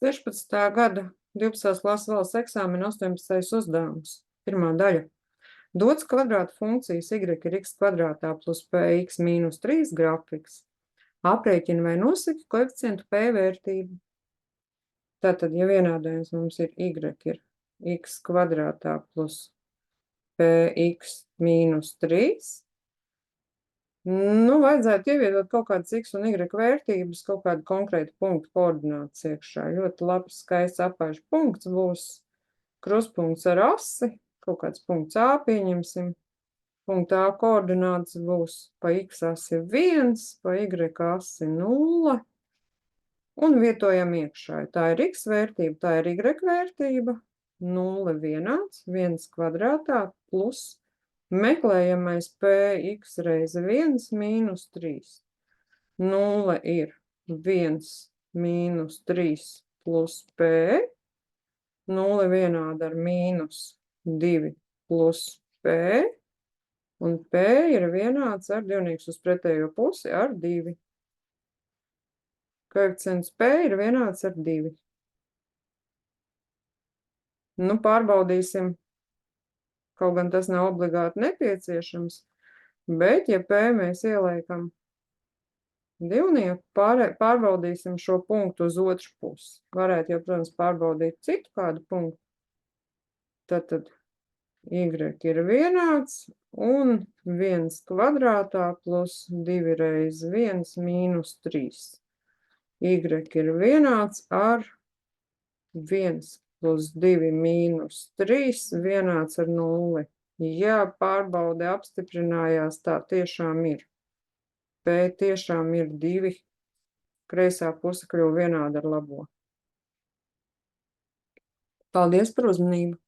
16. gada 12. klases valsts eksāmena 18. uzdevums. Pirmā daļa. Dots kvadrāta funkcijas y ir x kvadrātā plus px mīnus 3 grafiks. Aprēķina vai nosaka koeficientu p vērtību. Tātad, ja vienādojums mums ir y ir x kvadrātā plus px mīnus 3, nu, vajadzētu ievietot kaut kādas x un y vērtības, kaut kādu konkrētu punktu koordinātas iekšā. Ļoti labs, skaists apaižu punkts būs krustpunkts ar asi, kaut kāds punkts A pieņemsim. Punktā A koordinātas būs pa x asi 1, pa y asi 0, un vietojam iekšā. Tā ir x vērtība, tā ir y vērtība, 0 vienāds, 1 kvadrātā plus meklējamais px reize 1 mīnus 3. 0 ir 1 mīnus 3 plus p, 0 vienāda ar mīnus 2 plus p, un p ir vienāds ar divnieks uz pretējo pusi ar 2. Koeficients p ir vienāds ar 2. Nu, pārbaudīsim. Kaut gan tas nav obligāti nepieciešams, bet, ja p mēs ieliekam divnieku, pārbaudīsim šo punktu uz otru pusi. Varētu jau, protams, pārbaudīt citu kādu punktu. Tad y ir vienāds, un 1 kvadrātā plus 2 reiz 1 mīnus 3. Y ir vienāds ar 1 plus 2 mīnus 3 vienāds ar 0. Jā, pārbaude apstiprinājās, tā tiešām ir. P tiešām ir 2. Kreisā puse kļuva vienāda ar labo. Paldies par uzmanību!